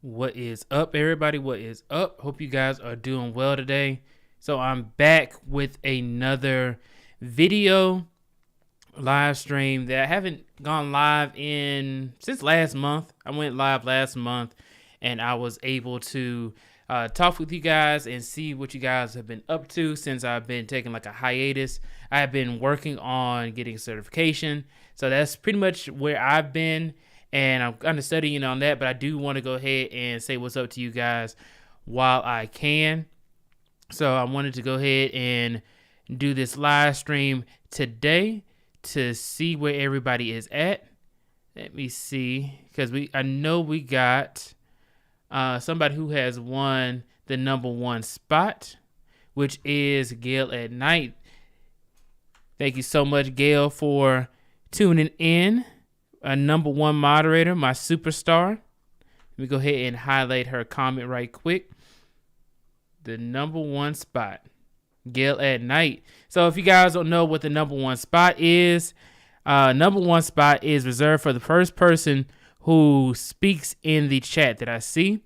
What is up, everybody? What is up? Hope you guys are doing well today. So I'm back with another video live stream that I haven't gone live in since last month. I went live last month and I was able to talk with you guys and see what you guys have been up to since I've been taking like a hiatus. I have been working on getting certification. So that's pretty much where I've been. And I'm kind of studying on that, but I do want to go ahead and say what's up to you guys while I can. So I wanted to go ahead and do this live stream today to see where everybody is at. Let me see, because I know we got somebody who has won the #1 spot, which is Gail at Night. Thank you so much, Gail, for tuning in. A #1 moderator, my superstar. Let me go ahead and highlight her comment right quick. The #1 spot, Gail at Night. So if you guys don't know what the #1 spot is, #1 spot is reserved for the first person who speaks in the chat that I see.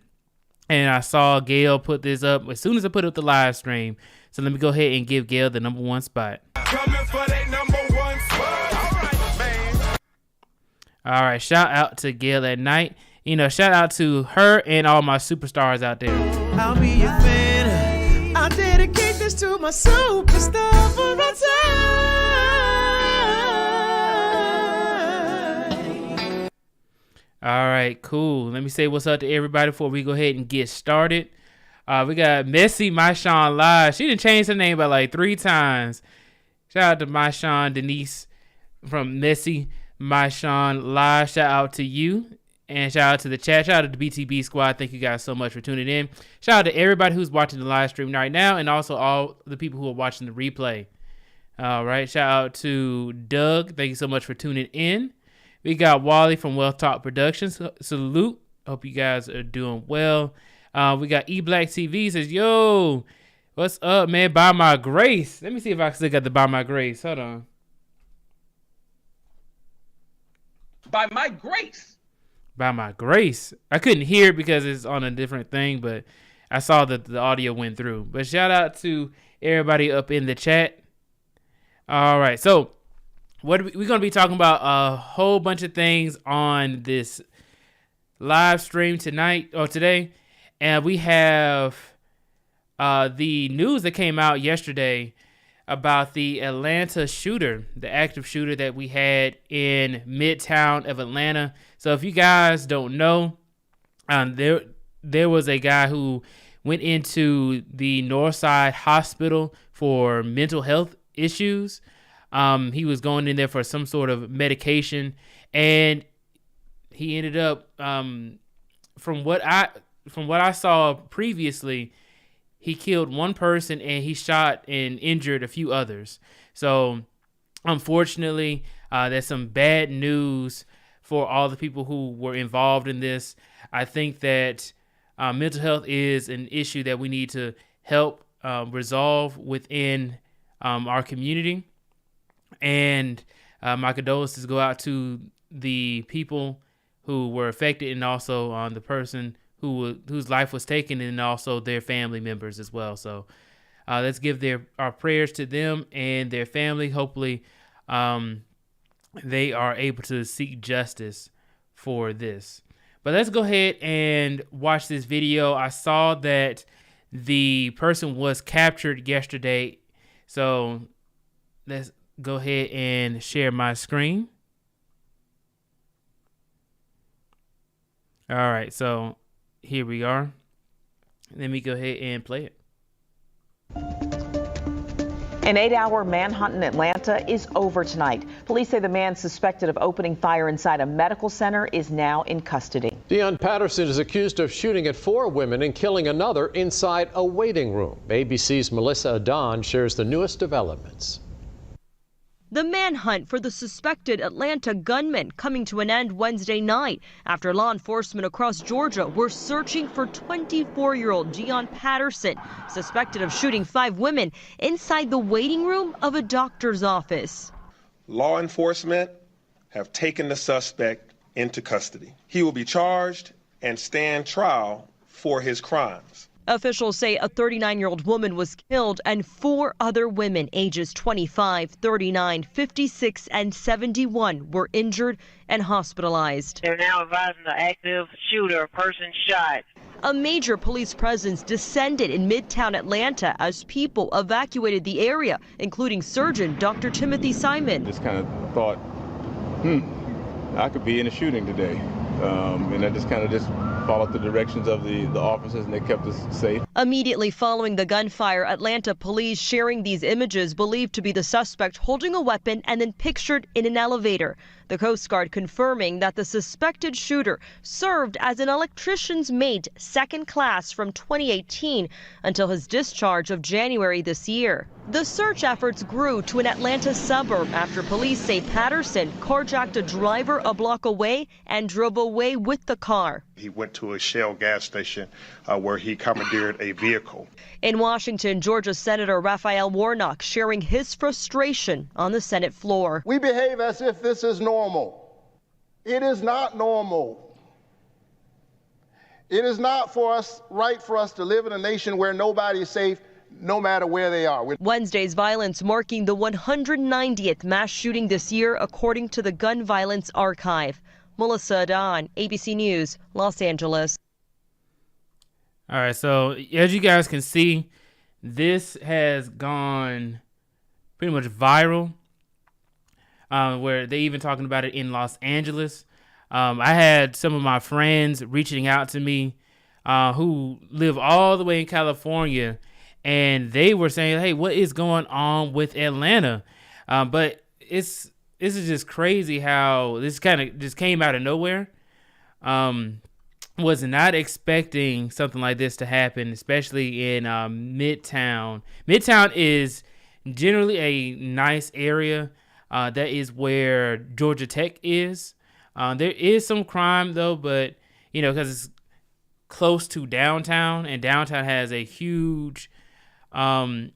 And I saw Gail put this up as soon as I put up the live stream. So let me go ahead and give Gail the #1 spot. Coming for that #1 spot. All right, man. All right, shout out to Gail at Night. You know, shout out to her and all my superstars out there. I'll be your fan. I'll dedicate this to my superstar for the time. All right, cool. Let me say what's up to everybody before we go ahead and get started. We got Messy Maishan Live. She done changed her name by like 3 times. Shout out to Maishan Denise from Messy Maishan Live. Shout out to you. And shout out to the chat. Shout out to the BTB squad. Thank you guys so much for tuning in. Shout out to everybody who's watching the live stream right now and also all the people who are watching the replay. All right. Shout out to Doug. Thank you so much for tuning in. We got Wally from Wealth Talk Productions. Salute. Hope you guys are doing well. We got E-Black TV says, yo, what's up, man? By my grace. Let me see if I still got the by my grace. Hold on. By my grace. By my grace. I couldn't hear it because it's on a different thing, but I saw that the audio went through. But shout out to everybody up in the chat. All right, so we're going to be talking about a whole bunch of things on this live stream today. And we have the news that came out yesterday about the Atlanta shooter, the active shooter that we had in Midtown of Atlanta. So if you guys don't know, there was a guy who went into the Northside Hospital for mental health issues. He was going in there for some sort of medication, and he ended up, from what I saw previously, he killed one person and he shot and injured a few others. So unfortunately, there's some bad news for all the people who were involved in this. I think that mental health is an issue that we need to help resolve within our community. And my condolences go out to the people who were affected and also on the person whose life was taken and also their family members as well. So let's give our prayers to them and their family. Hopefully they are able to seek justice for this. But let's go ahead and watch this video. I saw that the person was captured yesterday. So let's go ahead and share my screen. All right, so here we are. Let me go ahead and play it. An 8-hour manhunt in Atlanta is over tonight. Police say the man suspected of opening fire inside a medical center is now in custody. Deon Patterson is accused of shooting at 4 women and killing another inside a waiting room. ABC's Melissa Adon shares the newest developments. The manhunt for the suspected Atlanta gunman coming to an end Wednesday night after law enforcement across Georgia were searching for 24-year-old Deon Patterson, suspected of shooting 5 women inside the waiting room of a doctor's office. Law enforcement have taken the suspect into custody. He will be charged and stand trial for his crimes. Officials say a 39-year-old woman was killed and 4 other women ages 25, 39, 56, and 71 were injured and hospitalized. They're now advising the active shooter, a person shot. A major police presence descended in Midtown Atlanta as people evacuated the area, including surgeon Dr. Timothy Simon. Just kind of thought, I could be in a shooting today. And I just followed the directions of the officers, and they kept us safe. Immediately following the gunfire, Atlanta police sharing these images believed to be the suspect holding a weapon and then pictured in an elevator. The Coast Guard confirming that the suspected shooter served as an electrician's mate, second class, from 2018 until his discharge of January this year. The search efforts grew to an Atlanta suburb after police say Patterson carjacked a driver a block away and drove away with the car. He went to a Shell gas station where he commandeered a vehicle. In Washington, Georgia Senator Raphael Warnock sharing his frustration on the Senate floor. We behave as if this is normal. It is not normal. It is not right for us to live in a nation where nobody is safe, no matter where they are. Wednesday's violence marking the 190th mass shooting this year, according to the Gun Violence Archive. Melissa Adon, ABC News, Los Angeles. All right, so as you guys can see, this has gone pretty much viral, where they even talking about it in Los Angeles. I had some of my friends reaching out to me who live all the way in California, and they were saying, hey, what is going on with Atlanta? But this is just crazy how this kind of just came out of nowhere. Was not expecting something like this to happen, especially in Midtown. Midtown is generally a nice area. That is where Georgia Tech is. There is some crime though, but because it's close to downtown, and downtown has a huge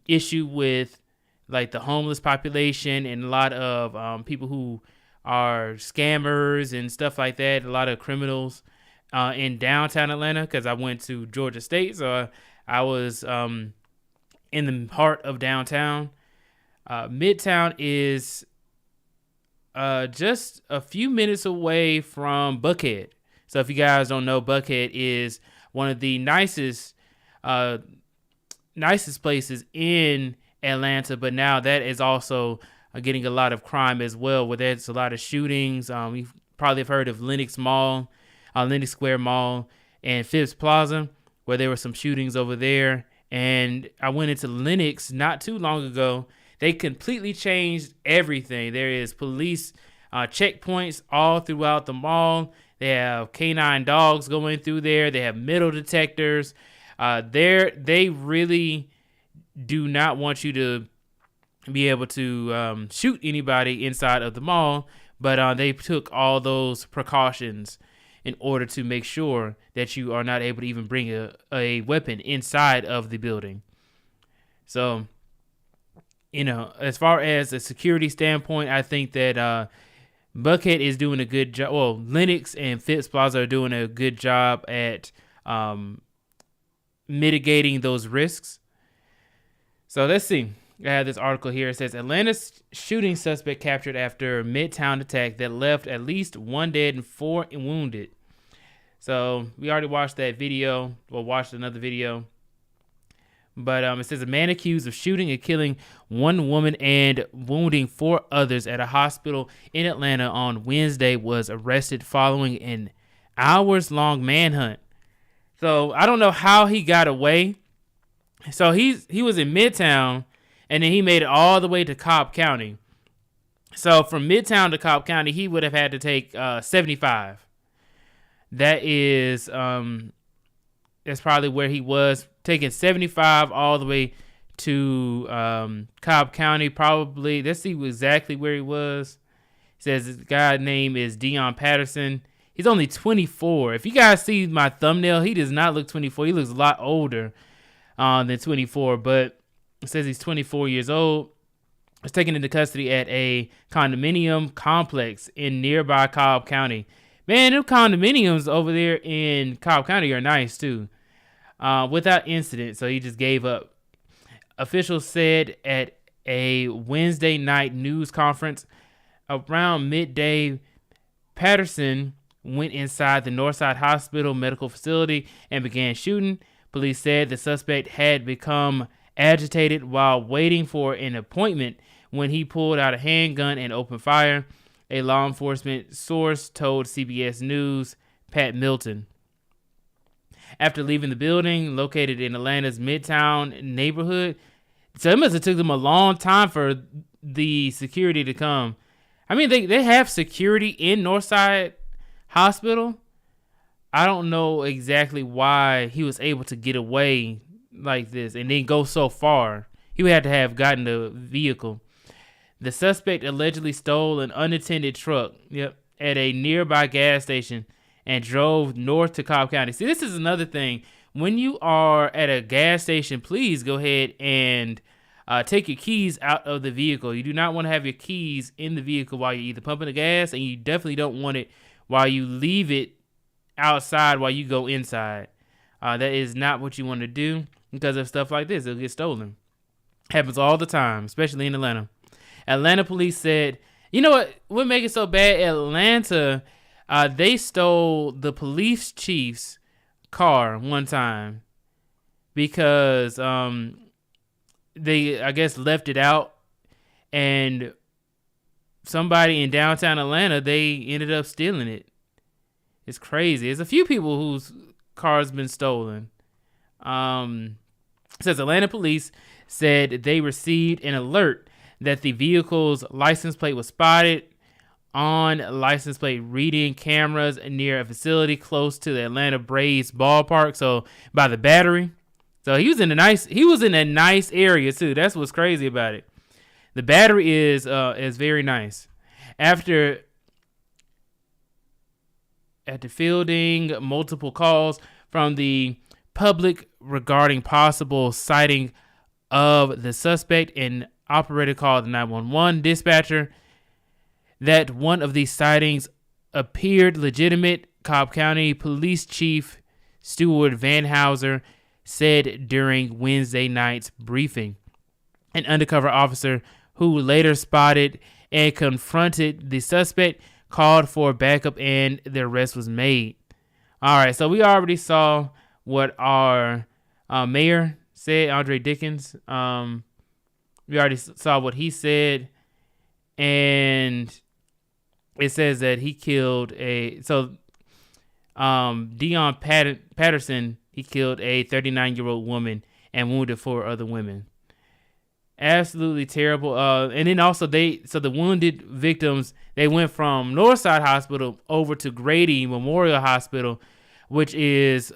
issue with like the homeless population and a lot of people who are scammers and stuff like that. A lot of criminals in downtown Atlanta, because I went to Georgia State, so I was in the heart of downtown. Midtown is just a few minutes away from Buckhead. So if you guys don't know, Buckhead is one of the nicest places in Atlanta, but now that is also getting a lot of crime as well, where there's a lot of shootings. You probably have heard of Lenox Square Mall and Phipps Plaza, where there were some shootings over there. And I went into Lenox not too long ago. They completely changed everything. There is police checkpoints all throughout the mall. They have canine dogs going through there. They have metal detectors. They really do not want you to be able to shoot anybody inside of the mall, but they took all those precautions in order to make sure that you are not able to even bring a weapon inside of the building. So, as far as a security standpoint, I think that Buckhead is doing a good job. Well, Lenox and Phipps Plaza are doing a good job at mitigating those risks. So let's see. I have this article here. It says Atlanta's shooting suspect captured after Midtown attack that left at least 1 dead and 4 wounded. So we already watched that video. We'll watch another video. But it says a man accused of shooting and killing 1 woman and wounding 4 others at a hospital in Atlanta on Wednesday was arrested following an hours-long manhunt. So I don't know how he got away. So he was in Midtown, and then he made it all the way to Cobb County. So from Midtown to Cobb County, he would have had to take 75. That is that's probably where he was, taking 75 all the way to Cobb County. Probably, let's see exactly where he was. It says the guy's name is Dion Patterson. He's only 24. If you guys see my thumbnail, he does not look 24. He looks a lot older than 24, but it says he's 24 years old. Was taken into custody at a condominium complex in nearby Cobb County. Man, them condominiums over there in Cobb County are nice too, without incident. So he just gave up. Officials said at a Wednesday night news conference around midday, Patterson went inside the Northside Hospital medical facility and began shooting. Police said the suspect had become agitated while waiting for an appointment when he pulled out a handgun and opened fire. A law enforcement source told CBS News Pat Milton. After leaving the building, located in Atlanta's Midtown neighborhood, so it must have took them a long time for the security to come. I mean, they have security in Northside Hospital. I don't know exactly why he was able to get away like this and then go so far. He would have to have gotten the vehicle. The suspect allegedly stole an unattended truck at a nearby gas station and drove north to Cobb County. See, this is another thing. When you are at a gas station, please go ahead and take your keys out of the vehicle. You do not want to have your keys in the vehicle while you're either pumping the gas, and you definitely don't want it while you leave it outside while you go inside. That is not what you want to do because of stuff like this. It'll get stolen. Happens all the time, especially in Atlanta. Atlanta police said, you know what make it so bad? Atlanta, they stole the police chief's car one time because they, I guess, left it out, and somebody in downtown Atlanta, they ended up stealing it. It's crazy. There's a few people whose car's been stolen. It says Atlanta police said they received an alert that the vehicle's license plate was spotted on license plate reading cameras near a facility close to the Atlanta Braves ballpark, so by the Battery. So he was in a nice area too. That's what's crazy about it. The Battery is very nice. After fielding multiple calls from the public regarding possible sighting of the suspect, an operator called the 911 dispatcher that one of these sightings appeared legitimate. Cobb County Police Chief Stuart Van Houser said during Wednesday night's briefing. An undercover officer who later spotted and confronted the suspect called for backup and the arrest was made. All right, so we already saw what our mayor said, Andre Dickens. We already saw what he said, and it says that he killed Deion Patterson, he killed a 39-year-old woman and wounded 4 other women. Absolutely terrible. And then also the wounded victims, they went from Northside Hospital over to Grady Memorial Hospital, which is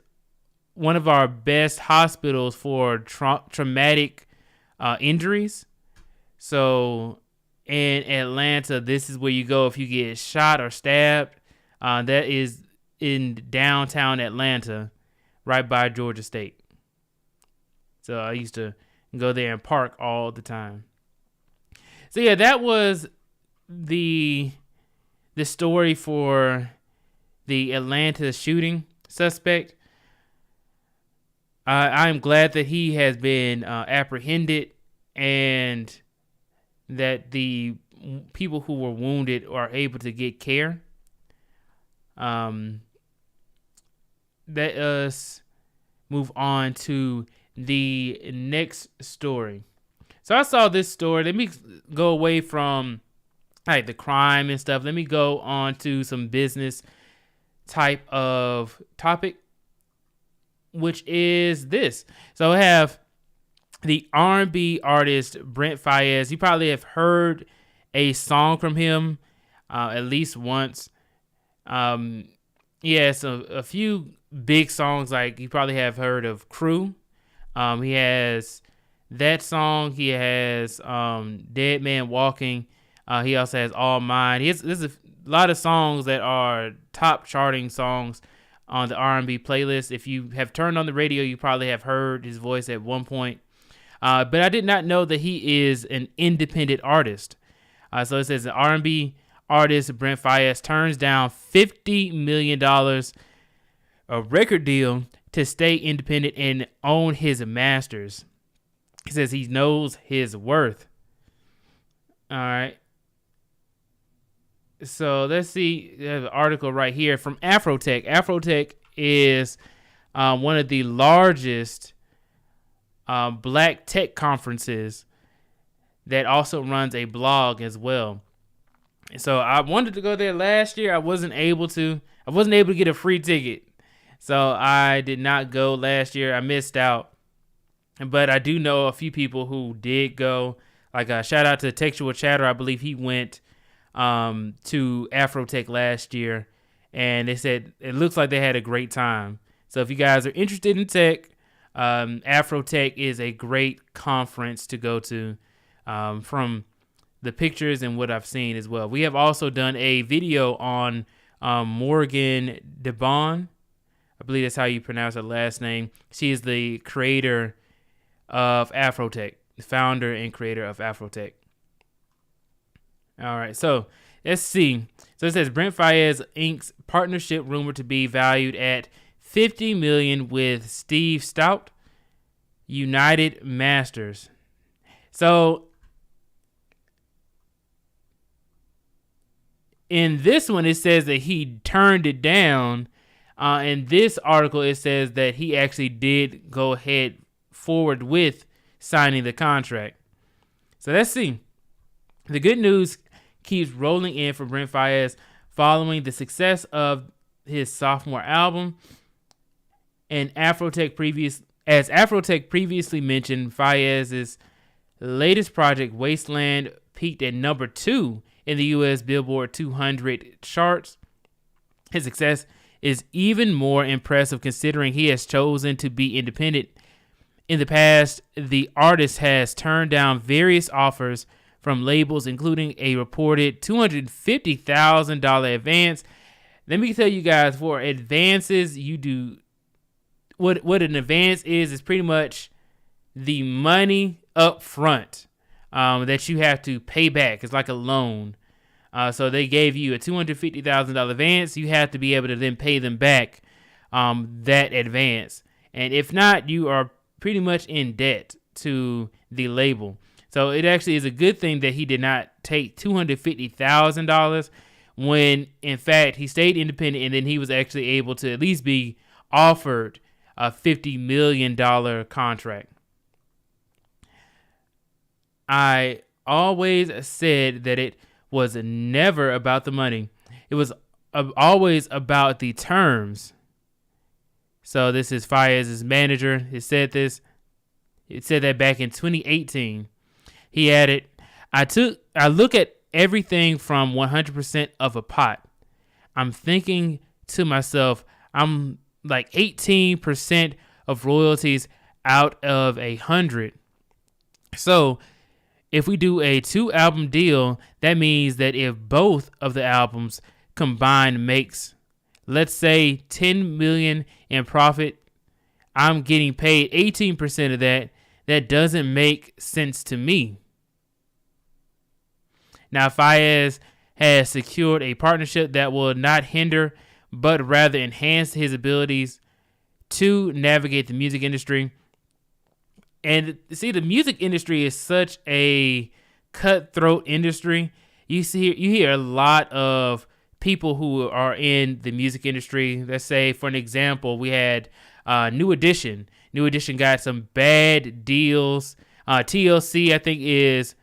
one of our best hospitals for traumatic injuries. So in Atlanta, this is where you go if you get shot or stabbed. That is in downtown Atlanta, right by Georgia State. So I used to go there and park all the time. So yeah, that was the story for the Atlanta shooting suspect. I'm glad that he has been apprehended and that the people who were wounded are able to get care. Let us move on to the next story. So I saw this story. Let me go away from like the crime and stuff. Let me go on to some business type of topic, which is this. So I have the R&B artist Brent Faiyaz. You probably have heard a song from him at least once. He has a few big songs, like you probably have heard of Crew. He has that song. He has Dead Man Walking. He also has All Mine. There's a lot of songs that are top charting songs on the R&B playlist. If you have turned on the radio, you probably have heard his voice at one point. But I did not know that he is an independent artist. So it says an R&B artist Brent Faiyaz turns down $50 million, a record deal, to stay independent and own his masters. He says he knows his worth. All right. So let's see. There's an article right here from Afrotech. Afrotech is one of the largest black tech conferences that also runs a blog as well. So I wanted to go there last year. I wasn't able to get a free ticket. So I did not go last year. I missed out. But I do know a few people who did go. Like a shout out to Textual Chatter. I believe he went to Afrotech last year. And they said it looks like they had a great time. So if you guys are interested in tech, Afrotech is a great conference to go to, from the pictures and what I've seen as well. We have also done a video on Morgan DeBon. I believe that's how you pronounce her last name. She is the creator of Afrotech, the founder and creator of Afrotech. All right, so let's see. So it says Brent Faiyaz Inc.'s partnership rumored to be valued at $50 million with Steve Stout, United Masters. So in this one, it says that he turned it down. In this article, it says that he actually did go ahead forward with signing the contract. So let's see. The good news keeps rolling in for Brent Faiyaz following the success of his sophomore album. And Afrotech previously mentioned, Faiyaz's latest project, Wasteland, peaked at number 2 in the U.S. Billboard 200 charts. His success is even more impressive considering he has chosen to be independent. In the past, the artist has turned down various offers from labels, including a reported $250,000 advance. Let me tell you guys, for advances, you do what an advance is pretty much the money up front that you have to pay back. It's like a loan. So they gave you a $250,000 advance. You have to be able to then pay them back that advance. And if not, you are pretty much in debt to the label. So it actually is a good thing that he did not take $250,000 when, in fact, he stayed independent and then he was actually able to at least be offered a $50 million contract. I always said that it was never about the money. It was always about the terms. So this is Faiyaz's manager. He said this. It said that back in 2018. He added, I look at everything from 100% of a pot. I'm thinking to myself, I'm like 18% of royalties out of 100. So if we do a 2-album deal, that means that if both of the albums combined makes, let's say, $10 million in profit, I'm getting paid 18% of that. That doesn't make sense to me. Now, Faiyaz has secured a partnership that will not hinder, but rather enhance his abilities to navigate the music industry. And see, the music industry is such a cutthroat industry. You hear a lot of people who are in the music industry. Let's say, for an example, we had New Edition. New Edition got some bad deals. TLC, I think, is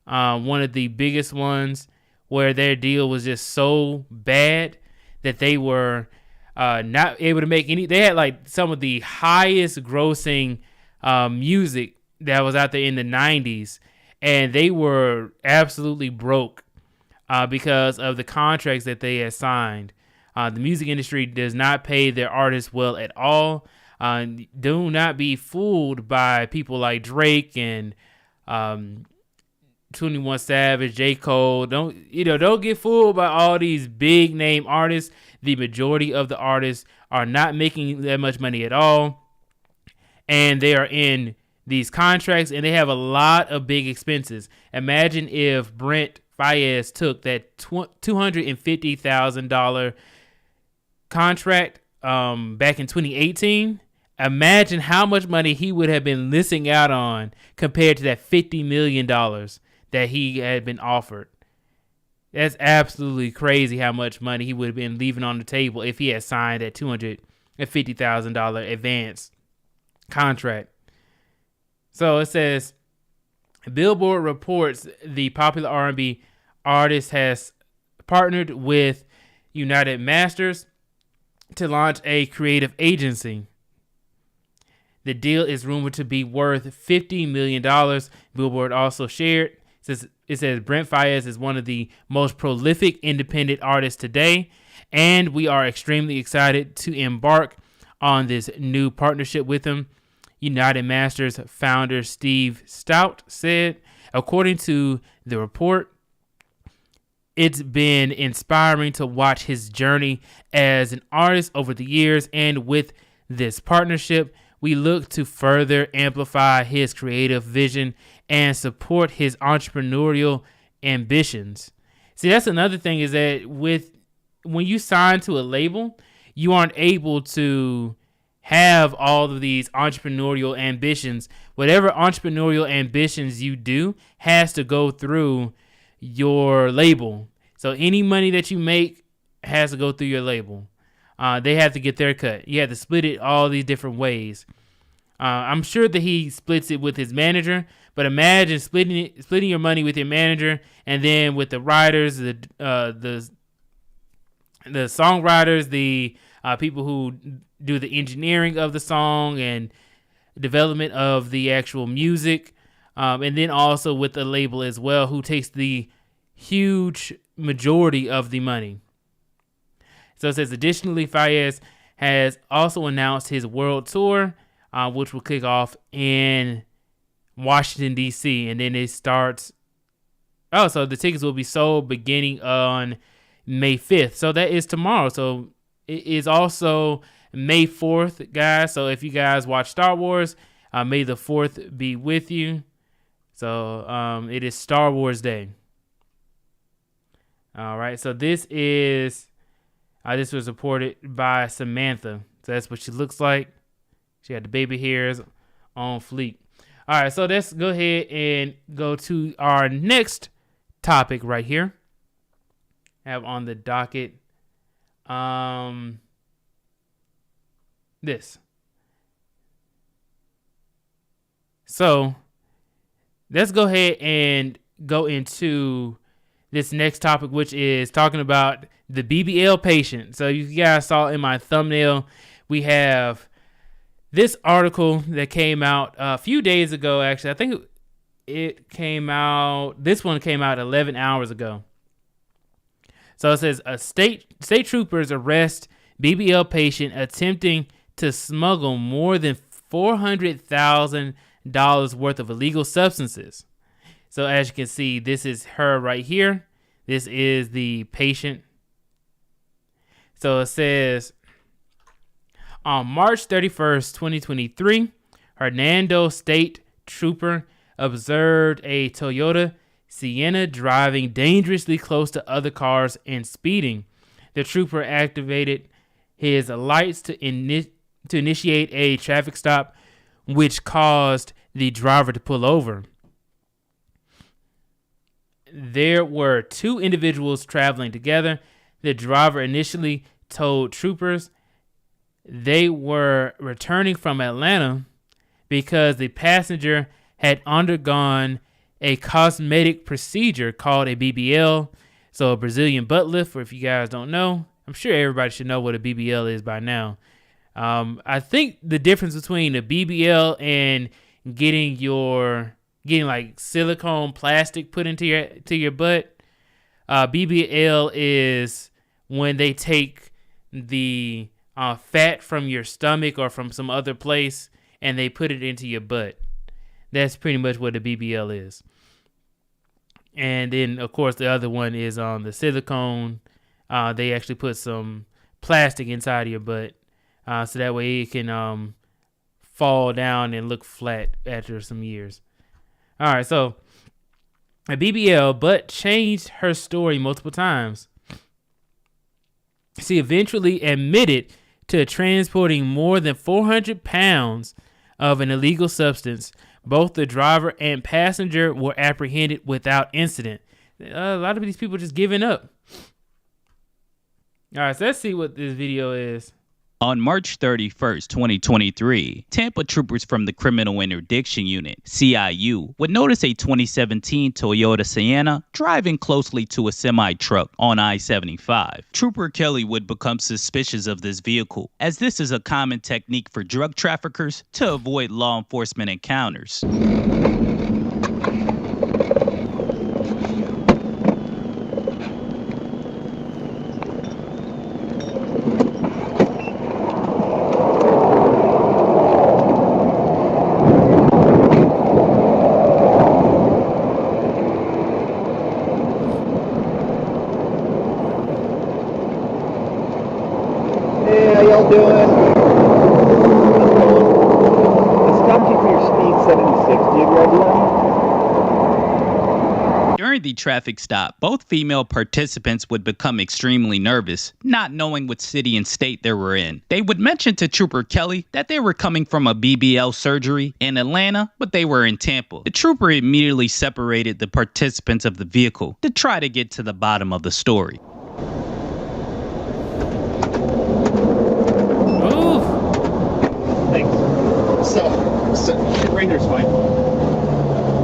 one of the biggest ones where their deal was just so bad that they were not able to make any. They had like some of the highest grossing music that was out there in the 90s, and they were absolutely broke because of the contracts that they had signed. The music industry does not pay their artists well at all. Do not be fooled by people like Drake and 21 Savage, J. Cole. Don't get fooled by all these big name artists. The majority of the artists are not making that much money at all. And they are in these contracts and they have a lot of big expenses. Imagine if Brent Faiyaz took that $250,000 contract back in 2018, imagine how much money he would have been missing out on compared to that $50 million that he had been offered. That's absolutely crazy how much money he would have been leaving on the table if he had signed that $250,000 advance contract. So it says, Billboard reports the popular R&B artist has partnered with United Masters to launch a creative agency. The deal is rumored to be worth $50 million. Billboard also shared, it says Brent Faiyaz is one of the most prolific independent artists today, and we are extremely excited to embark on this new partnership with him. United Masters founder Steve Stout said, according to the report, it's been inspiring to watch his journey as an artist over the years, and with this partnership, we look to further amplify his creative vision and support his entrepreneurial ambitions. See, that's another thing, is that when you sign to a label, you aren't able to have all of these entrepreneurial ambitions. Whatever entrepreneurial ambitions you do has to go through your label. So any money that you make has to go through your label. They have to get their cut. You have to split it all these different ways. I'm sure that he splits it with his manager, but imagine splitting your money with your manager, and then with the writers, the songwriters, the people who do the engineering of the song and development of the actual music, and then also with the label as well, who takes the huge majority of the money. So it says, additionally, Faiyaz has also announced his world tour, which will kick off in Washington, D.C., and then it starts. Oh, so the tickets will be sold beginning on May 5th. So that is tomorrow. So it is also May 4th, guys. So if you guys watch Star Wars, May the 4th be with you. So it is Star Wars Day. All right. So this was reported by Samantha. So that's what she looks like. She had the baby hairs on fleek. All right. So let's go ahead and go to our next topic right here. Have on the docket this. So let's go ahead and go into this next topic, which is talking about the BBL patient. So you guys saw in my thumbnail, we have this article that came out a few days ago. Actually, I think it came out, this one came out 11 hours ago. So it says, state troopers arrest BBL patient attempting to smuggle more than $400,000 worth of illegal substances. So as you can see, this is her right here. This is the patient. So it says, on March 31st, 2023, Hernando State Trooper observed a Toyota Sienna driving dangerously close to other cars and speeding. The trooper activated his lights to initiate a traffic stop, which caused the driver to pull over. There were two individuals traveling together. The driver initially told troopers they were returning from Atlanta because the passenger had undergone a cosmetic procedure called a BBL, so a Brazilian butt lift. Or if you guys don't know, I'm sure everybody should know what a BBL is by now. I think the difference between a BBL and getting like silicone plastic put into your butt, BBL is when they take the fat from your stomach or from some other place and they put it into your butt. That's pretty much what a BBL is. And then, of course, the other one is on the silicone. They actually put some plastic inside of your butt, so that way it can fall down and look flat after some years. All right, so a BBL, but changed her story multiple times. She eventually admitted to transporting more than 400 pounds of an illegal substance. Both the driver and passenger were apprehended without incident. A lot of these people just giving up. All right, so let's see what this video is. On March 31st, 2023, Tampa troopers from the Criminal Interdiction Unit, CIU, would notice a 2017 Toyota Sienna driving closely to a semi-truck on I-75. Trooper Kelly would become suspicious of this vehicle, as this is a common technique for drug traffickers to avoid law enforcement encounters. During the traffic stop, both female participants would become extremely nervous, not knowing what city and state they were in. They would mention to Trooper Kelly that they were coming from a BBL surgery in Atlanta, but they were in Tampa. The trooper immediately separated the participants of the vehicle to try to get to the bottom of the story. Thanks. So right there's fine.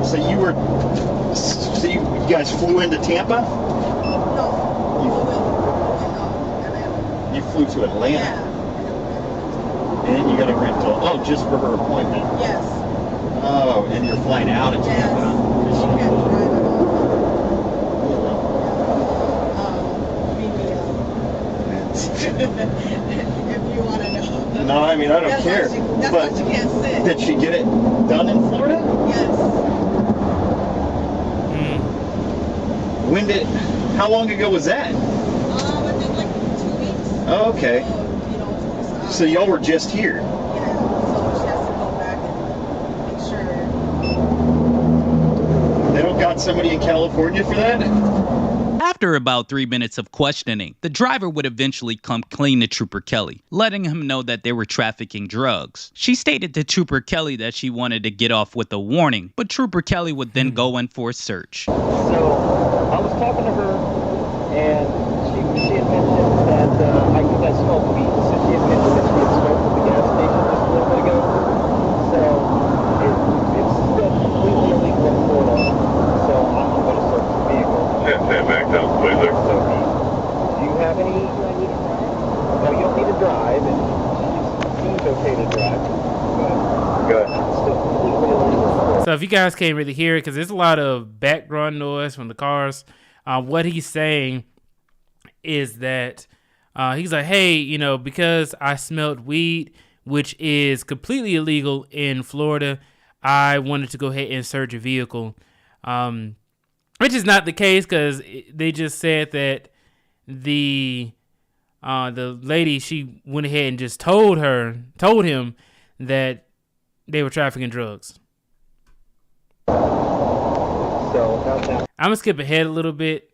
So you guys flew into Tampa? No. You flew to Atlanta? Yeah. And you got a rental? Oh, just for her appointment? Yes. Oh, and you're flying out of Tampa? Yes. She can't drive at all. If you want to know. No, I mean, I don't care. That's but what you can't say. Did she get it done in Florida? Yes. How long ago was that? I think like 2 weeks. Oh, okay. So y'all were just here? Yeah, so she has to go back and make sure. They don't got somebody in California for that? After about 3 minutes of questioning, the driver would eventually come clean to Trooper Kelly, letting him know that they were trafficking drugs. She stated to Trooper Kelly that she wanted to get off with a warning, but Trooper Kelly would then go in for a search. So I was talking to her, and she had mentioned that I smoked weed. So she had mentioned that she had smoked at the gas station just a little bit ago. So it's still completely illegal in Florida. So I'm going to search the vehicle. Back down, please. So do you have any? No, you don't need to drive, and it seems okay to drive. But it's still completely illegal. So if you guys can't really hear it, because there's a lot of background noise from the cars, what he's saying is that he's like, hey, because I smelled weed, which is completely illegal in Florida, I wanted to go ahead and search a vehicle. Which is not the case, because they just said that the lady, she went ahead and just told him that they were trafficking drugs. So I'm gonna skip ahead a little bit.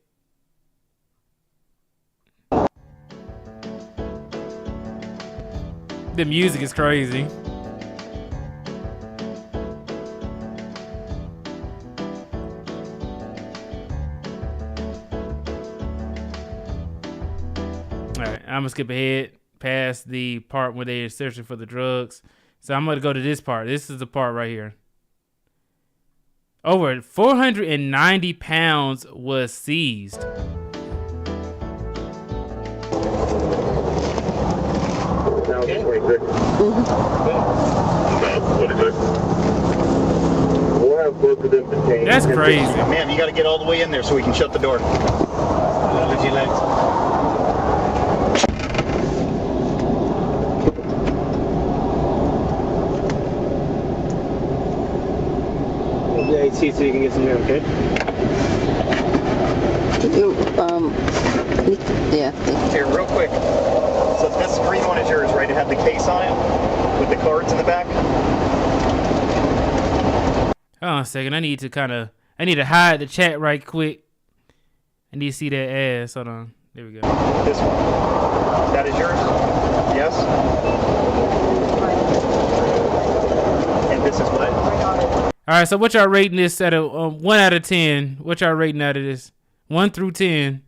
The music is crazy. Alright, I'm gonna skip ahead past the part where they're searching for the drugs. So I'm gonna go to this part. This is the part right here. Over 490 pounds was seized. That's crazy. Man, you got to get all the way in there so we can shut the door. See so you can get some air, okay? Yeah. Here, real quick. So this green one is yours, right? It had the case on it with the cards in the back. Hold on a second. I need to kind of I need to hide the chat right quick. I need to see that ass. Hold on. There we go. This one. That is yours? Yes? And this is what? All right, so what y'all rating this out of 1 out of 10? What y'all rating out of this? 1 through 10.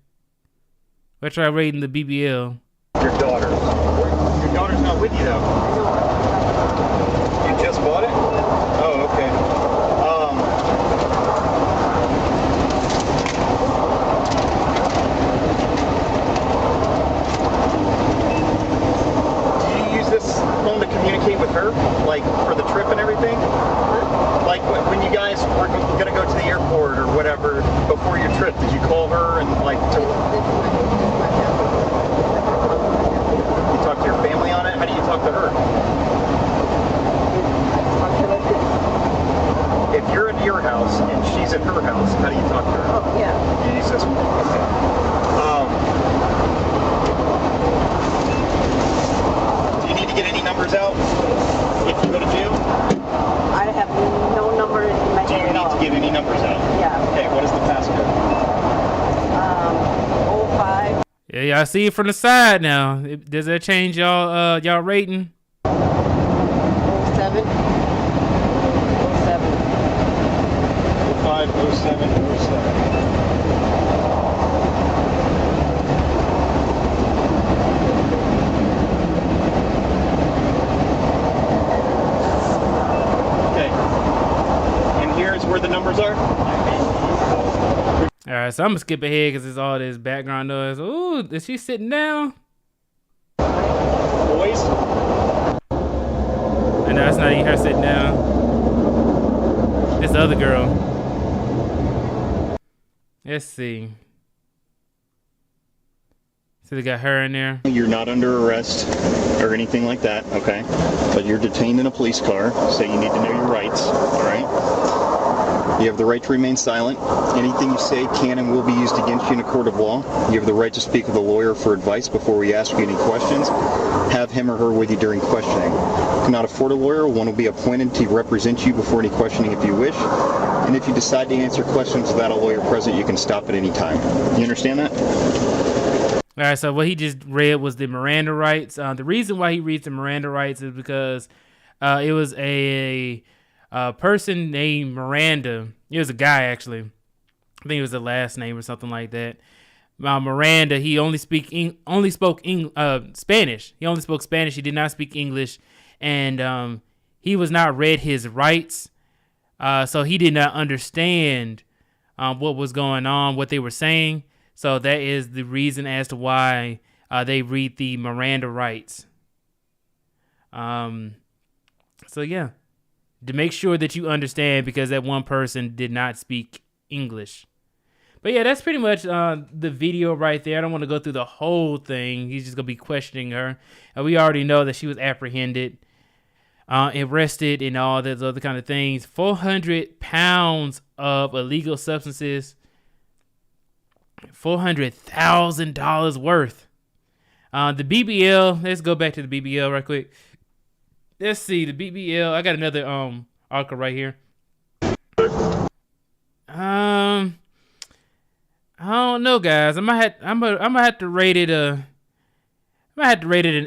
What y'all rating the BBL? Your daughter. Your daughter's not with you, though. You just bought it? Oh, okay. Do you use this phone to communicate with her? Like, for the trip and everything? Like, when you guys were going to go to the airport or whatever, before your trip, did you call her and, like, you talk to your family on it? How do you talk to her? If you're at your house and she's at her house, how do you talk to her? Oh, yeah. You use this one. Okay. Do you need to get any numbers out if you go to jail? I have no number in my Do you head at need all. to give any numbers out? Yeah. Okay, what is the passcode? 05. Yeah, y'all see it from the side now. Does that change y'all rating? 07. 07. 05, 07, 07. Where the numbers are? All right, so I'm gonna skip ahead because it's all this background noise. Ooh, is she sitting down? Boys? And that's not even her sitting down. It's the other girl. Let's see. So they got her in there. You're not under arrest or anything like that, okay? But you're detained in a police car, so you need to know your rights, all right? You have the right to remain silent. Anything you say can and will be used against you in a court of law. You have the right to speak with a lawyer for advice before we ask you any questions. Have him or her with you during questioning. If you cannot afford a lawyer, one will be appointed to represent you before any questioning if you wish. And if you decide to answer questions without a lawyer present, you can stop at any time. You understand that? All right, so what he just read was the Miranda rights. The reason why he reads the Miranda rights is because it was a person named Miranda. It was a guy, actually. I think it was the last name or something like that. Miranda, he only spoke Spanish. He only spoke Spanish. He did not speak English, and he was not read his rights, so he did not understand what was going on, what they were saying. So that is the reason as to why they read the Miranda rights. So yeah. To make sure that you understand, because that one person did not speak English. But yeah, that's pretty much the video right there. I don't want to go through the whole thing. He's just going to be questioning her. And we already know that she was apprehended, arrested, and all those other kind of things. 400 pounds of illegal substances. $400,000 worth. The BBL, let's go back to the BBL right quick. Let's see the BBL. I got another article right here. I don't know, guys. I'm gonna have to rate it an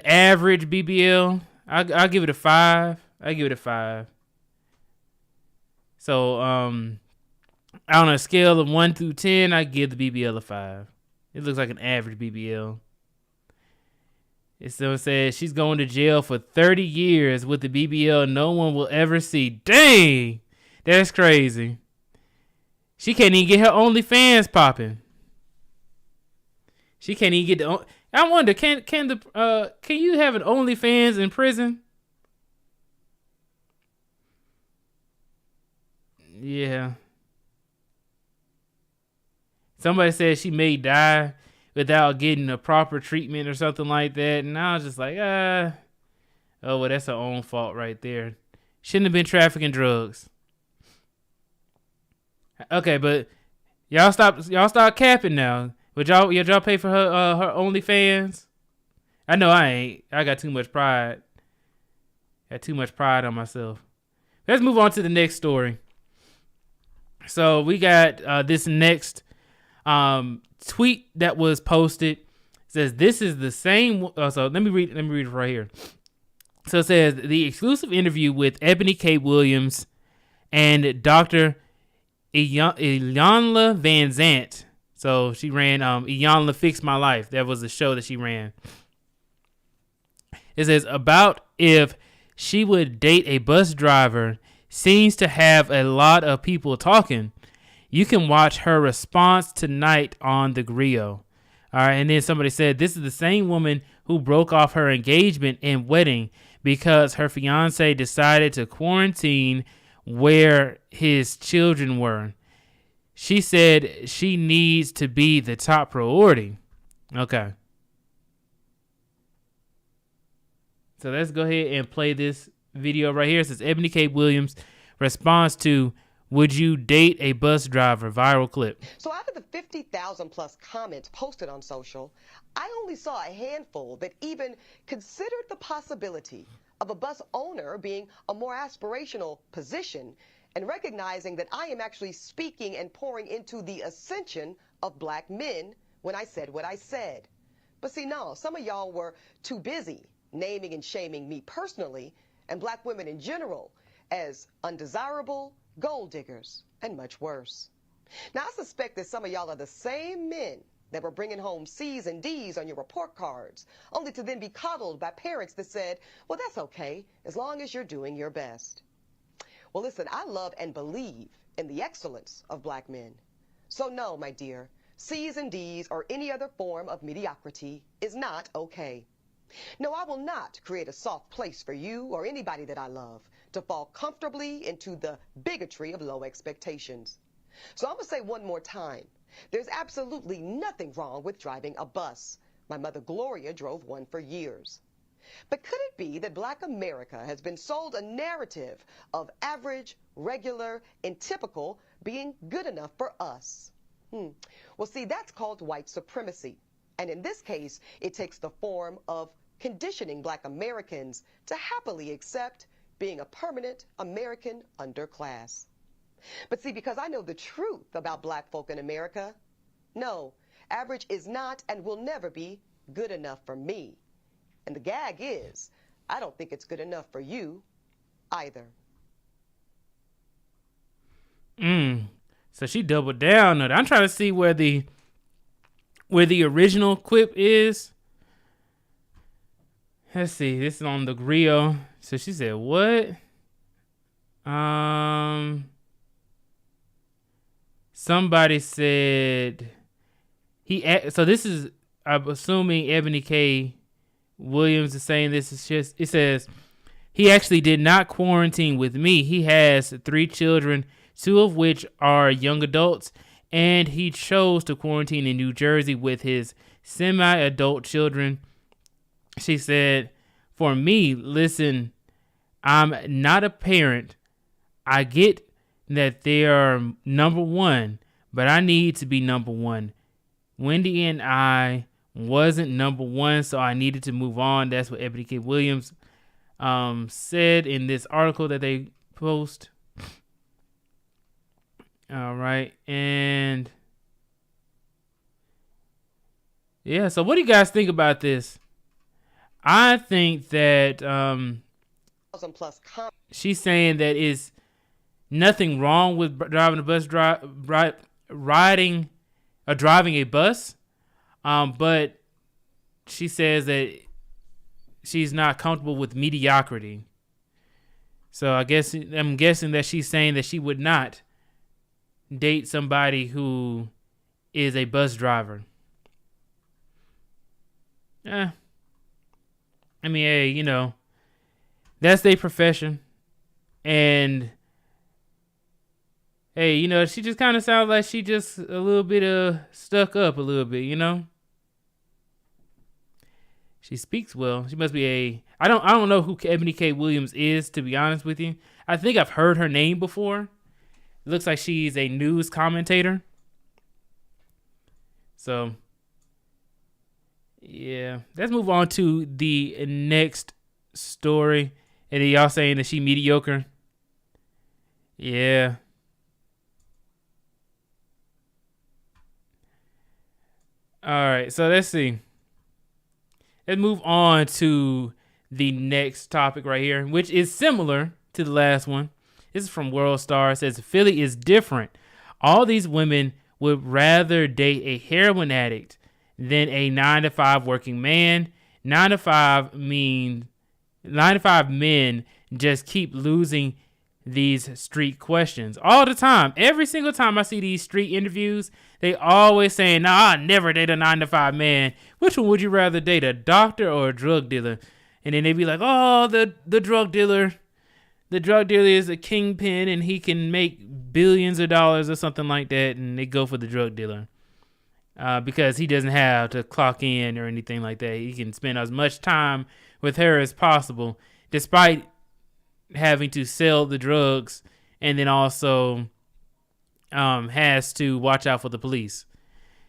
average BBL. I'll give it a 5. I give it a 5. So on a scale of 1 through 10, I give the BBL a 5. It looks like an average BBL. It still says she's going to jail for 30 years with the BBL no one will ever see. Dang! That's crazy. She can't even get her OnlyFans popping. She can't even get the... I wonder, can you have an OnlyFans in prison? Yeah. Somebody said she may die without getting a proper treatment or something like that. And I was just like, oh, well, that's her own fault right there. Shouldn't have been trafficking drugs. Okay, but y'all stop capping now. Would y'all pay for her OnlyFans? I know I ain't. I got too much pride. Got too much pride on myself. Let's move on to the next story. So we got this next tweet that was posted. It says this is the same. So let me read it right here. So it says the exclusive interview with Ebony K. Williams and Dr. Iyanla Van Zant. So she ran Iyanla Fix My Life. That was the show that she ran. It says about if she would date a bus driver seems to have a lot of people talking. You can watch her response tonight on the Griot. All right, and then somebody said this is the same woman who broke off her engagement and wedding because her fiance decided to quarantine where his children were. She said she needs to be the top priority. Okay. So let's go ahead and play this video right here. It says Ebony K. Williams responds to would you date a bus driver? Viral clip. So out of the 50,000 plus comments posted on social, I only saw a handful that even considered the possibility of a bus owner being a more aspirational position and recognizing that I am actually speaking and pouring into the ascension of black men when I said what I said. But see, no, some of y'all were too busy naming and shaming me personally and black women in general as undesirable, gold diggers, and much worse. Now, I suspect that some of y'all are the same men that were bringing home C's and D's on your report cards, only to then be coddled by parents that said, well, that's okay, as long as you're doing your best. Well, listen, I love and believe in the excellence of black men. So no, my dear, C's and D's or any other form of mediocrity is not okay. No, I will not create a soft place for you or anybody that I love to fall comfortably into the bigotry of low expectations. So I'm going to say one more time, there's absolutely nothing wrong with driving a bus. My mother Gloria drove one for years. But could it be that black America has been sold a narrative of average, regular, and typical being good enough for us? Well, see, that's called white supremacy. And in this case, it takes the form of conditioning black Americans to happily accept being a permanent American underclass. But see, because I know the truth about black folk in America, no, average is not and will never be good enough for me. And the gag is, I don't think it's good enough for you either. So she doubled down on it. I'm trying to see where the original quip is. Let's see. This is on the Griot. So she said, what? Somebody said so this is, I'm assuming Ebony K. Williams is saying this is just, it says, he actually did not quarantine with me. He has 3 children, 2 of which are young adults, and he chose to quarantine in New Jersey with his semi-adult children. She said, for me, listen, I'm not a parent. I get that they are number one, but I need to be number one. Wendy and I wasn't number one, so I needed to move on. That's what Ebony K. Williams said in this article that they post. All right. And yeah, so what do you guys think about this? I think that she's saying that is nothing wrong with driving a bus, driving a bus, but she says that she's not comfortable with mediocrity. So I'm guessing that she's saying that she would not date somebody who is a bus driver. I mean, hey, you know, that's their profession. And hey, you know, she just kind of sounds like she just a little bit stuck up a little bit, you know? She speaks well. She must be I don't know who Ebony K. Williams is, to be honest with you. I think I've heard her name before. It looks like she's a news commentator. So yeah, let's move on to the next story. And y'all saying that she mediocre? Yeah. All right, so let's see. Let's move on to the next topic right here, which is similar to the last one. This is from World Star. It says Philly is different. All these women would rather date a heroin addict than a 9-to-5 working man. 9-to-5 men just keep losing these street questions all the time. Every single time I see these street interviews, they always saying, "Nah, I never date a 9-to-5 man." Which one would you rather date, a doctor or a drug dealer? And then they be like, "Oh, the drug dealer. The drug dealer is a kingpin and he can make billions of dollars," or something like that. And they go for the drug dealer because he doesn't have to clock in or anything like that. He can spend as much time with her as possible, despite having to sell the drugs, and then also has to watch out for the police.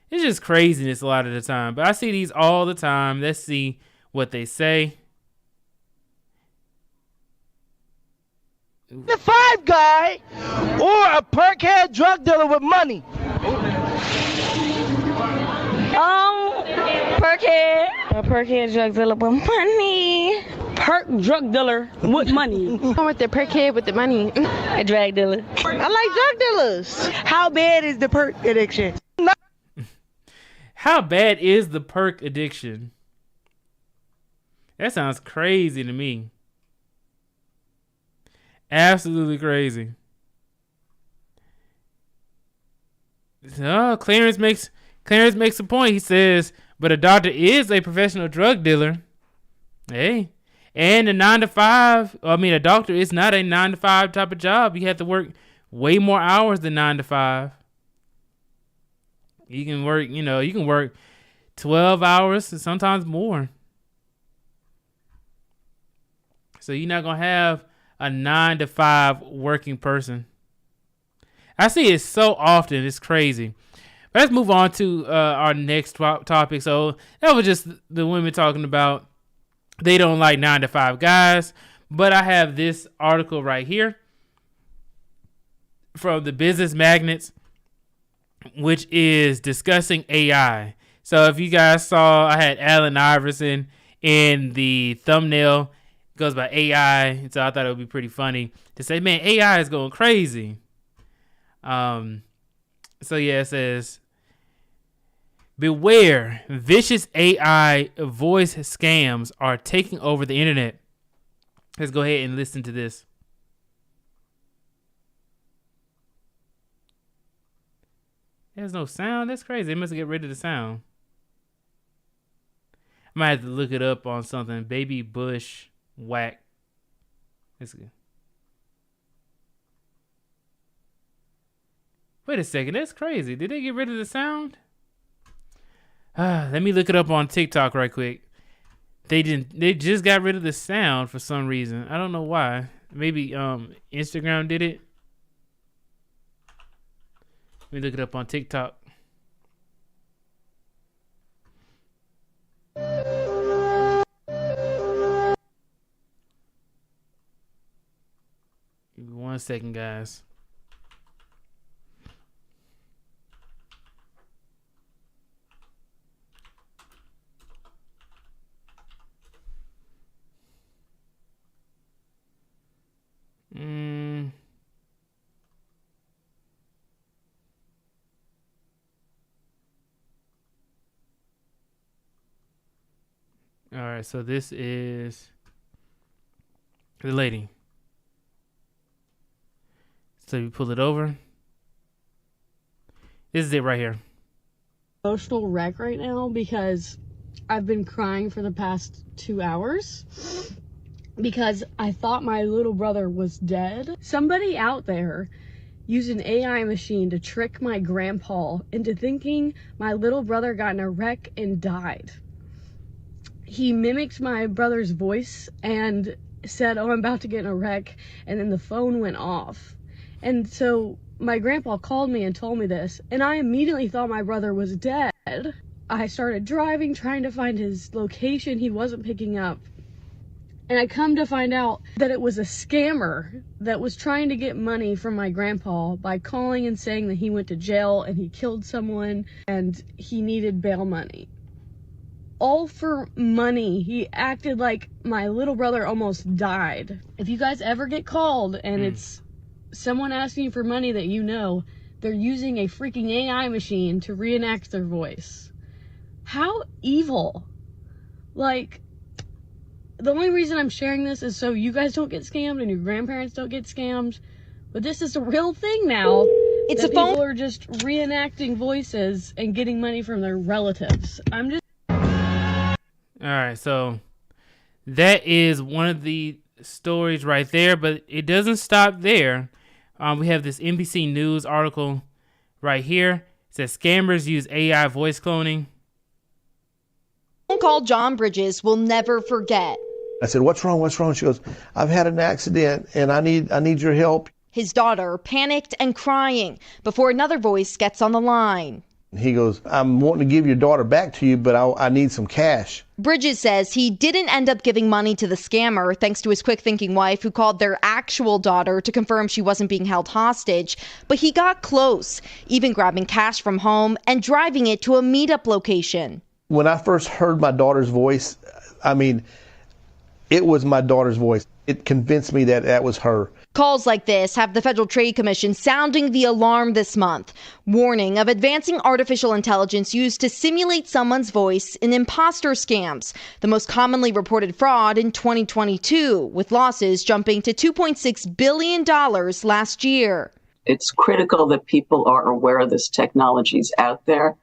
It's just craziness a lot of the time. But I see these all the time. Let's see what they say. The 5 guy or a perkhead drug dealer with money? Perkhead. A perkhead drug dealer with money. Perk drug dealer with money. I'm with the perkhead with the money. A drug dealer. I like drug dealers. How bad is the perk addiction? How bad is the perk addiction? That sounds crazy to me. Absolutely crazy. So Clarence makes a point. He says, but a doctor is a professional drug dealer. Hey. And a doctor is not a 9-to-5 type of job. You have to work way more hours than 9-to-5. You can work 12 hours and sometimes more. So you're not going to have a 9-to-5 working person. I see it so often. It's crazy. But let's move on to our next topic. So that was just the women talking about they don't like 9-to-5 guys. But I have this article right here from the Business Magnets, which is discussing AI. So if you guys saw, I had Allen Iverson in the thumbnail. It goes by AI. And so I thought it would be pretty funny to say, man, AI is going crazy. So yeah, it says, beware, vicious AI voice scams are taking over the internet. Let's go ahead and listen to this. There's no sound. That's crazy. They must get rid of the sound. I might have to look it up on something. Baby Bush whack. That's good. Wait a second. That's crazy. Did they get rid of the sound? Let me look it up on TikTok right quick. They didn't. They just got rid of the sound for some reason. I don't know why. Maybe Instagram did it. Let me look it up on TikTok. Give me 1 second, guys. All right, so this is the lady. So you pull it over. This is it right here. Emotional wreck right now because I've been crying for the past 2 hours because I thought my little brother was dead. Somebody out there used an AI machine to trick my grandpa into thinking my little brother got in a wreck and died. He mimicked my brother's voice and said, "Oh, I'm about to get in a wreck," and then the phone went off. And so my grandpa called me and told me this, and I immediately thought my brother was dead. I started driving, trying to find his location. He wasn't picking up. And I come to find out that it was a scammer that was trying to get money from my grandpa by calling and saying that he went to jail and he killed someone and he needed bail money. All for money. He acted like my little brother almost died. If you guys ever get called and it's someone asking for money that you know, they're using a freaking AI machine to reenact their voice. How evil. Like, the only reason I'm sharing this is so you guys don't get scammed and your grandparents don't get scammed. But this is a real thing now. It's a phone. People are just reenacting voices and getting money from their relatives. I'm just. All right, so that is one of the stories right there, but it doesn't stop there. We have this NBC News article right here. It says scammers use AI voice cloning. Phone call John Bridges will never forget. I said, "What's wrong? What's wrong?" She goes, "I've had an accident and I need your help." His daughter panicked and crying before another voice gets on the line. He goes, "I'm wanting to give your daughter back to you, but I need some cash." Bridges says he didn't end up giving money to the scammer thanks to his quick-thinking wife who called their actual daughter to confirm she wasn't being held hostage. But he got close, even grabbing cash from home and driving it to a meetup location. When I first heard my daughter's voice, I mean, it was my daughter's voice. It convinced me that that was her. Calls like this have the Federal Trade Commission sounding the alarm this month, warning of advancing artificial intelligence used to simulate someone's voice in imposter scams, the most commonly reported fraud in 2022, with losses jumping to $2.6 billion last year. It's critical that people are aware this technology is out there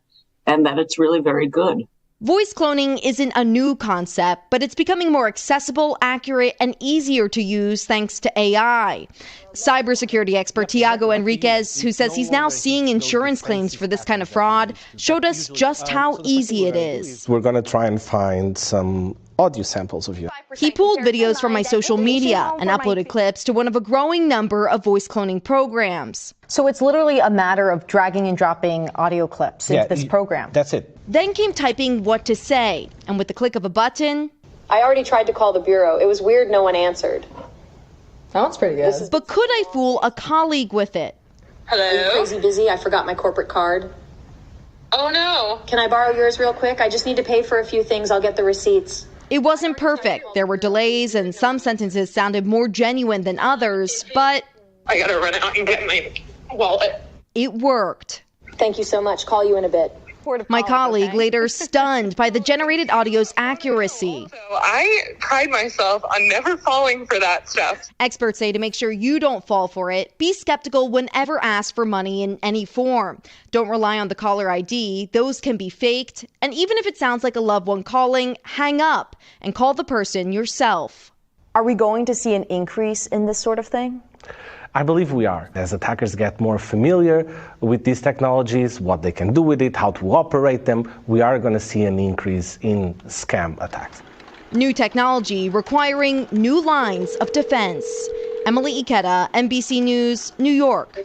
and that it's really very good. Voice cloning isn't a new concept, but it's becoming more accessible, accurate, and easier to use thanks to AI. Cybersecurity expert Tiago Enriquez, who says he's now seeing insurance claims for this kind of fraud, showed us just how easy it is. We're going to try and find some audio samples of you. He pulled videos from my social media and uploaded clips to one of a growing number of voice cloning programs. So it's literally a matter of dragging and dropping audio clips into this program. That's it. Then came typing what to say, and with the click of a button, I already tried to call the bureau. It was weird no one answered. Sounds pretty good. But could I fool a colleague with it? Hello? Are you crazy busy? I forgot my corporate card. Oh no. Can I borrow yours real quick? I just need to pay for a few things. I'll get the receipts. It wasn't perfect. There were delays and some sentences sounded more genuine than others, but I gotta run out and get my wallet. It worked. Thank you so much. Call you in a bit. My colleague later stunned by the generated audio's accuracy. I pride myself on never falling for that stuff. Experts say to make sure you don't fall for it, be skeptical whenever asked for money in any form. Don't rely on the caller ID. Those can be faked. And even if it sounds like a loved one calling, hang up and call the person yourself. Are we going to see an increase in this sort of thing? I believe we are. As attackers get more familiar with these technologies, what they can do with it, how to operate them, we are going to see an increase in scam attacks. New technology requiring new lines of defense. Emily Ikeda, NBC News, New York.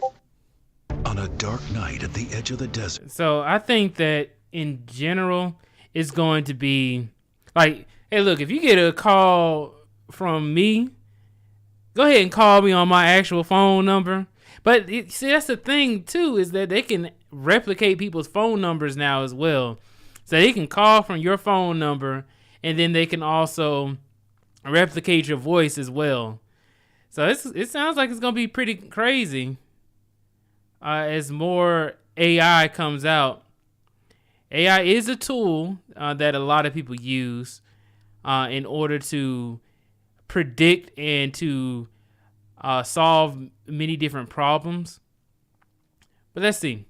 On a dark night at the edge of the desert. So I think that in general, it's going to be like, hey, look, if you get a call from me, go ahead and call me on my actual phone number. But see, that's the thing, too, is that they can replicate people's phone numbers now as well. So they can call from your phone number, and then they can also replicate your voice as well. So it sounds like it's going to be pretty crazy as more AI comes out. AI is a tool that a lot of people use in order to predict and to solve many different problems. But let's see.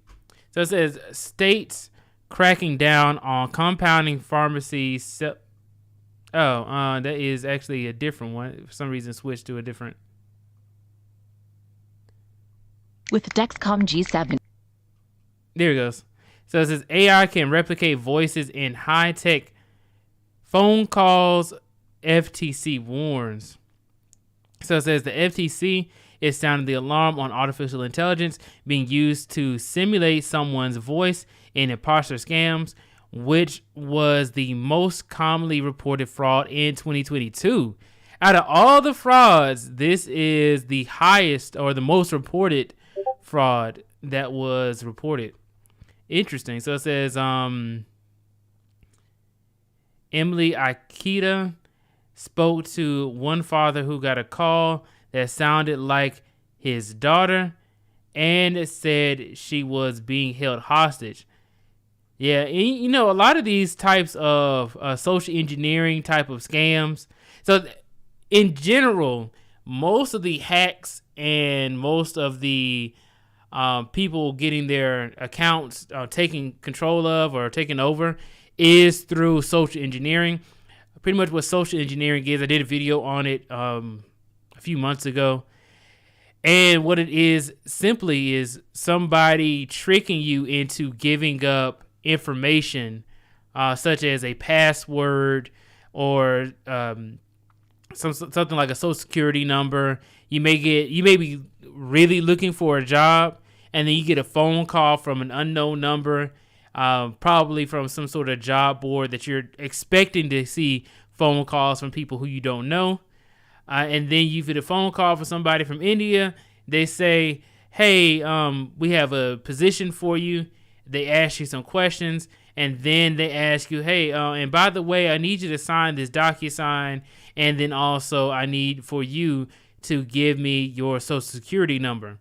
So it says states cracking down on compounding pharmacies. That is actually a different one. For some reason, switched to a different. With Dexcom G7. There it goes. So it says AI can replicate voices in high-tech phone calls, FTC warns. So it says the FTC is sounding the alarm on artificial intelligence being used to simulate someone's voice in imposter scams, which was the most commonly reported fraud in 2022. Out of all the frauds, this is the highest or the most reported fraud that was reported. Interesting. So it says Emily Akita spoke to one father who got a call that sounded like his daughter and said she was being held hostage. Yeah, you know, a lot of these types of social engineering type of scams. So in general, most of the hacks and most of the people getting their accounts taken control of or taken over is through social engineering. Pretty much what social engineering is, I did a video on it a few months ago. And what it is simply is somebody tricking you into giving up information such as a password or something like a social security number. You may be really looking for a job, and then you get a phone call from an unknown number, probably from some sort of job board that you're expecting to see phone calls from people who you don't know. And then you get a phone call from somebody from India. They say, hey, we have a position for you. They ask you some questions, and then they ask you, hey, and by the way, I need you to sign this DocuSign, and then also I need for you to give me your social security number.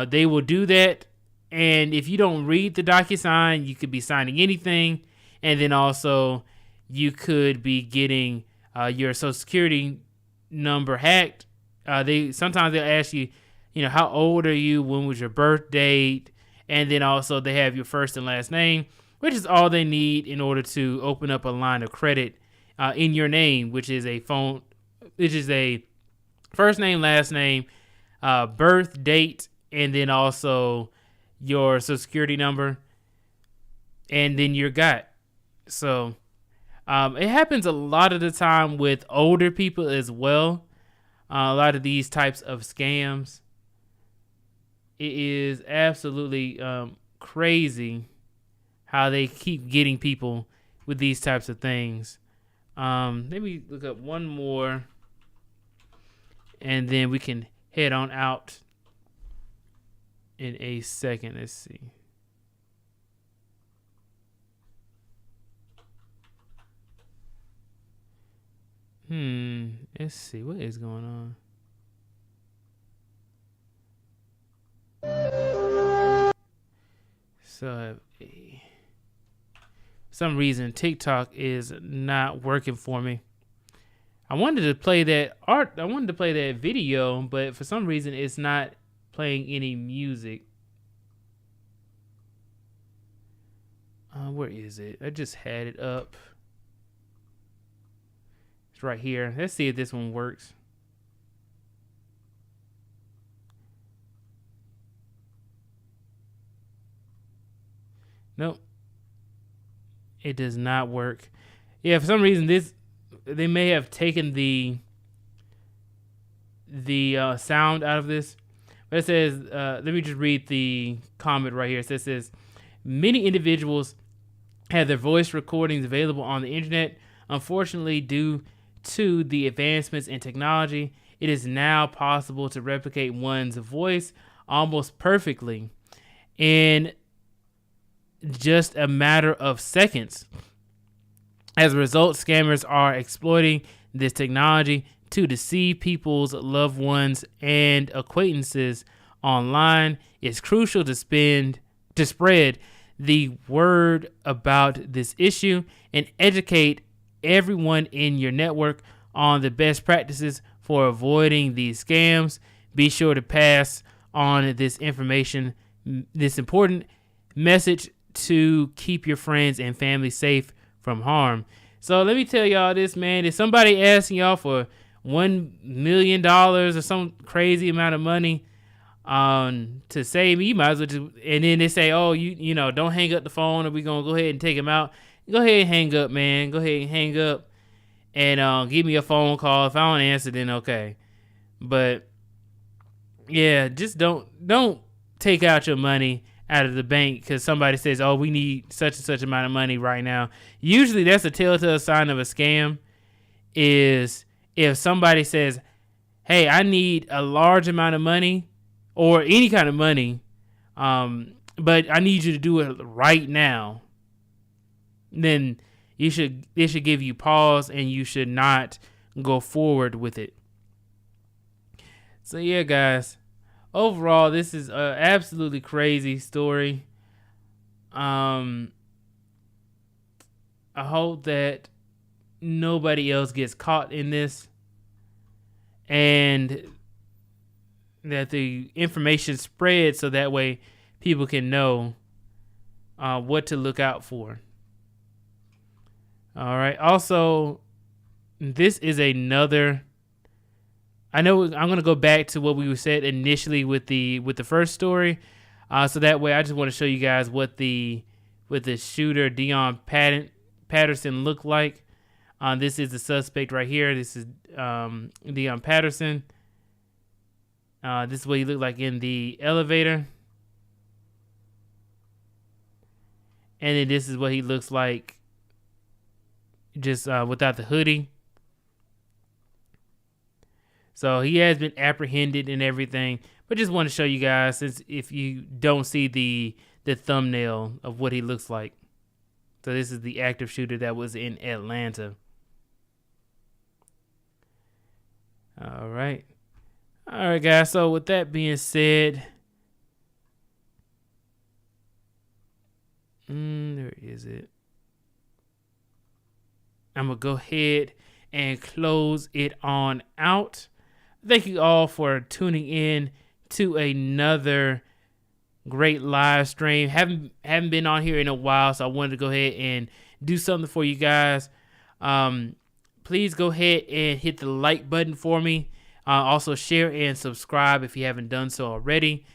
They will do that, and if you don't read the DocuSign, you could be signing anything, and then also you could be getting your social security number hacked. Sometimes they'll ask you, how old are you? When was your birth date? And then also they have your first and last name, which is all they need in order to open up a line of credit in your name, which is a first name, last name, birth date, and then also your social security number, and then you're got. So it happens a lot of the time with older people as well. A lot of these types of scams. It is absolutely crazy how they keep getting people with these types of things. Let me look up one more, and then we can head on out in a second. Let's see. Let's see what is going on. So, for some reason, TikTok is not working for me. I wanted to play that video, but for some reason, it's not playing any music. Where is it? I just had it up. It's right here. Let's see if this one works. Nope. It does not work. Yeah, for some reason they may have taken the sound out of this. But it says, let me just read the comment right here. It says, many individuals have their voice recordings available on the internet. Unfortunately, due to the advancements in technology, it is now possible to replicate one's voice almost perfectly in just a matter of seconds. As a result, scammers are exploiting this technology to deceive people's loved ones and acquaintances online. It's crucial to spread the word about this issue and educate everyone in your network on the best practices for avoiding these scams. Be sure to pass on this information, this important message, to keep your friends and family safe from harm. So let me tell y'all this, man. If somebody asking y'all for $1 million or some crazy amount of money to save me, you might as well just, and then they say, oh, you know, don't hang up the phone or we're going to go ahead and take him out. Go ahead and hang up, man. Go ahead and hang up and give me a phone call. If I don't answer, then okay. But yeah, just don't take out your money out of the bank because somebody says, oh, we need such and such amount of money right now. Usually that's a telltale sign of a scam, is if somebody says, hey, I need a large amount of money or any kind of money, but I need you to do it right now, then it should give you pause and you should not go forward with it. So yeah, guys, overall, this is an absolutely crazy story. I hope that nobody else gets caught in this and that the information spreads so that way people can know what to look out for. All right. Also, this is another. I know I'm going to go back to what we said initially with the first story. So that way I just want to show you guys what the shooter Dion Patterson looked like. This is the suspect right here. This is Dion Patterson. This is what he looked like in the elevator. And then this is what he looks like just without the hoodie. So he has been apprehended and everything. But just want to show you guys, since if you don't see the thumbnail of what he looks like. So this is the active shooter that was in Atlanta. All right. All right, guys. So with that being said, where is it? I'm going to go ahead and close it on out. Thank you all for tuning in to another great live stream. Haven't been on here in a while, so I wanted to go ahead and do something for you guys. Please go ahead and hit the like button for me. Also share and subscribe if you haven't done so already.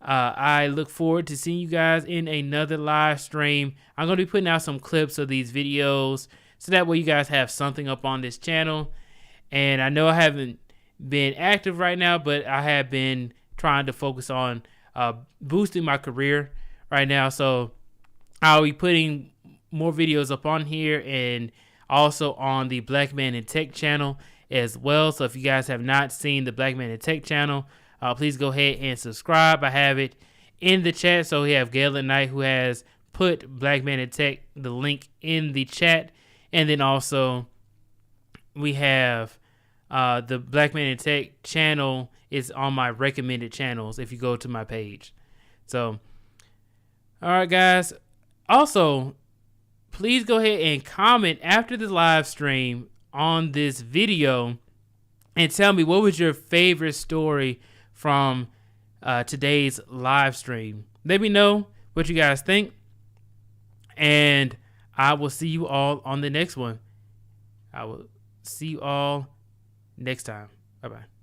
I look forward to seeing you guys in another live stream. I'm going to be putting out some clips of these videos so that way you guys have something up on this channel. And I know I haven't been active right now, but I have been trying to focus on boosting my career right now. So I'll be putting more videos up on here and also on the Black Man in Tech channel as well. So if you guys have not seen the Black Man in Tech channel, please go ahead and subscribe. I have it in the chat. So we have Galen Knight, who has put Black Man in Tech, the link in the chat. And then also we have the Black Man in Tech channel is on my recommended channels if you go to my page. So, all right, guys. Also, please go ahead and comment after the live stream on this video and tell me what was your favorite story from today's live stream. Let me know what you guys think, and I will see you all on the next one. I will see you all next time. Bye-bye.